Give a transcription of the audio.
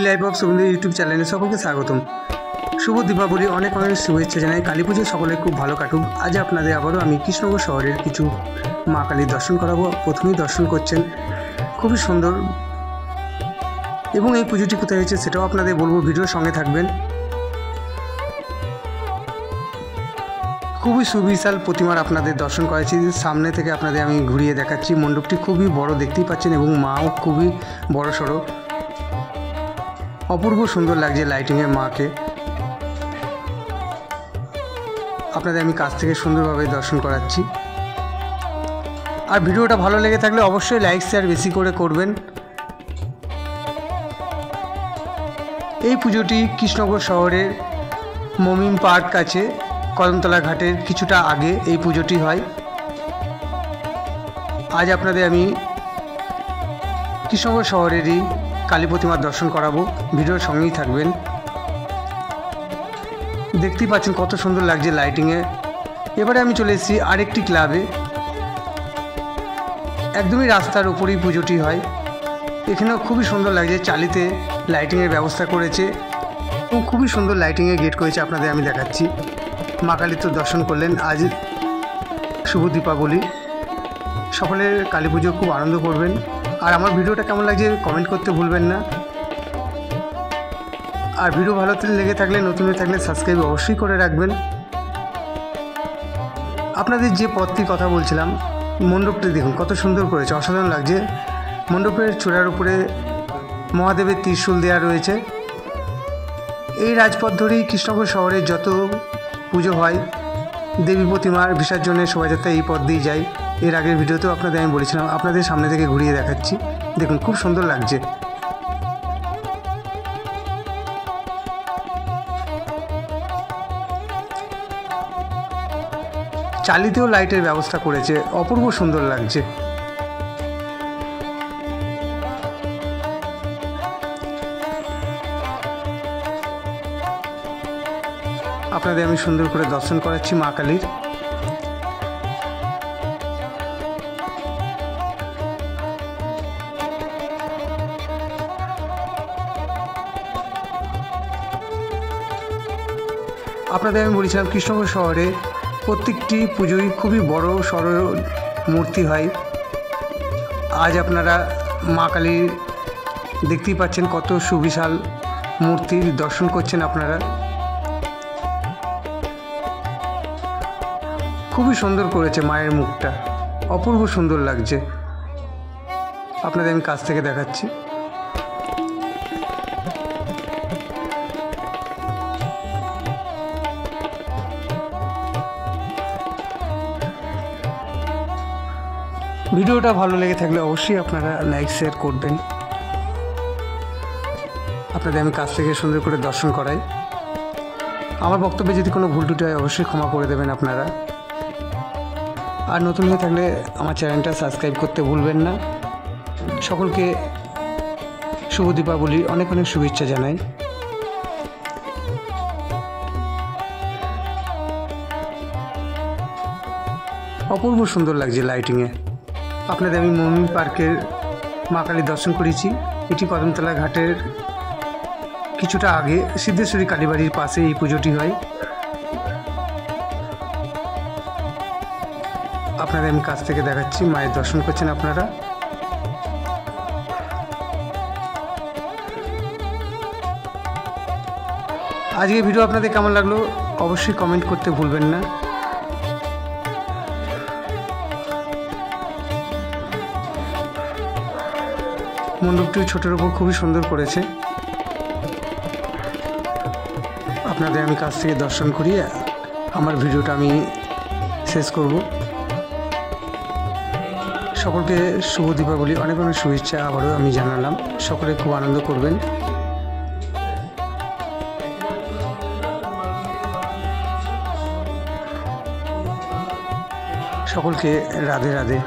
Daily life of Suvendu YouTube চ্যানেলে সকলকে স্বাগতম। শুভ দীপাবলি, অনেক অনেক শুভেচ্ছা জানাই। কালী পুজো সকলে খুব ভালো কাটুক। আজ আপনাদের আবারও আমি কৃষ্ণনগর শহরের কিছু মা কালীর দর্শন করাবো। প্রথমেই দর্শন করছেন, খুবই সুন্দর, এবং এই পুজোটি কোথায় হয়েছে সেটাও আপনাদের বলবো, ভিডিওর সঙ্গে থাকবেন। খুবই সুবিশাল প্রতিমার আপনাদের দর্শন করাচ্ছি, সামনে থেকে আপনাদের আমি ঘুরিয়ে দেখাচ্ছি। মণ্ডপটি খুবই বড় দেখতেই পাচ্ছেন, এবং মাও খুবই বড় সড়ো, অপূর্ব সুন্দর লাগছে লাইটিংয়ে মাকে। আপনাদের আমি কাছ থেকে সুন্দরভাবে দর্শন করাচ্ছি। আর ভিডিওটা ভালো লেগে থাকলে অবশ্যই লাইক শেয়ার বেশি করে করবেন। এই পুজোটি কৃষ্ণনগর শহরের মমিন পার্ক কাছে কদমতলা ঘাটের কিছুটা আগে এই পুজোটি হয়। আজ আপনাদের আমি কৃষ্ণনগর শহরেরই কালী প্রতিমার দর্শন করাবো, ভিডিওর সঙ্গেই থাকবেন। দেখতেই পাচ্ছেন কত সুন্দর লাগছে লাইটিংয়ে। এবারে আমি চলে এসেছি আরেকটি ক্লাবে, একদমই রাস্তার উপরেই পুজোটি হয়। এখানেও খুবই সুন্দর লাগছে, চালিতে লাইটিংয়ের ব্যবস্থা করেছে এবং খুবই সুন্দর লাইটিংয়ে গেট করেছে। আপনাদের আমি দেখাচ্ছি। মা কালীর তো দর্শন করলেন। আজ শুভ দীপাবলি, সকলের কালী পুজো খুব আনন্দ করবেন। আর আমার ভিডিওটা কেমন লাগছে কমেন্ট করতে ভুলবেন না। আর ভিডিও ভালো লেগে থাকলে, নতুন হয়ে থাকলে সাবস্ক্রাইব অবশ্যই করে রাখবেন। আপনাদের যে পথটির কথা বলছিলাম, মণ্ডপটি দেখুন কত সুন্দর করেছে, অসাধারণ লাগছে। মণ্ডপের চূড়ার উপরে মহাদেবের ত্রিশূল দেওয়া রয়েছে। এই রাজপথ ধরেই কৃষ্ণনগর শহরে যত পুজো হয়, দেবী প্রতিমার বিসর্জনের শোভাযাত্রা এই পথ দিয়ে যায়। এর আগের ভিডিওতেও আপনাদের আমি বলেছিলাম, আপনাদের সামনে থেকে ঘুরিয়ে দেখাচ্ছি। দেখুন খুব সুন্দর লাগছে। চালিতেও লাইটের ব্যবস্থা করেছে, অপূর্ব সুন্দর লাগছে। আপনাদের আমি সুন্দর করে দর্শন করাচ্ছি মা কালীর। আপনাদের আমি বলেছিলাম কৃষ্ণনগর শহরে প্রত্যেকটি পুজোই খুবই বড় সড়ো মূর্তি হয়। আজ আপনারা মা কালীর দেখতেই পাচ্ছেন কত সুবিশাল মূর্তির দর্শন করছেন আপনারা। খুবই সুন্দর করেছে মায়ের মুখটা, অপূর্ব সুন্দর লাগছে। আপনাদের আমি কাছ থেকে দেখাচ্ছি। ভিডিওটা ভালো লেগে থাকলে অবশ্যই আপনারা লাইক শেয়ার করবেন। আপনাদের আমি কাছ থেকে সুন্দর করে দর্শন করাই। আমার বক্তব্যে যদি কোনো ভুল ত্রুটি হয় অবশ্যই ক্ষমা করে দেবেন আপনারা। আর নতুন হয়ে থাকলে আমার চ্যানেলটা সাবস্ক্রাইব করতে ভুলবেন না। সকলকে শুভ দীপাবলি, অনেক অনেক শুভেচ্ছা জানাই। অপূর্ব সুন্দর লাগছে লাইটিংয়ে। আপনাদের আমি মমিন পার্কের মা কালীর দর্শন করেছি। এটি কদমতলা ঘাটের কিছুটা আগে সিদ্ধেশ্বরী কালীবাড়ির পাশে এই পুজোটি হয়। আপনাদের আমি কাছ থেকে দেখাচ্ছি, মায়ের দর্শন করছেন আপনারা। আজকের ভিডিও আপনাদের কেমন লাগলো অবশ্যই কমেন্ট করতে ভুলবেন না। মণ্ডপটি ছোটোর উপর খুবই সুন্দর করেছে। আপনাদের আমি কাছ থেকে দর্শন করিয়ে আমার ভিডিওটা আমি শেষ করব। সকলকে শুভ দীপাবলি, অনেক অনেক শুভেচ্ছা আবারও আমি জানালাম। সকলে খুব আনন্দ করবেন। সকলকে রাধে রাধে।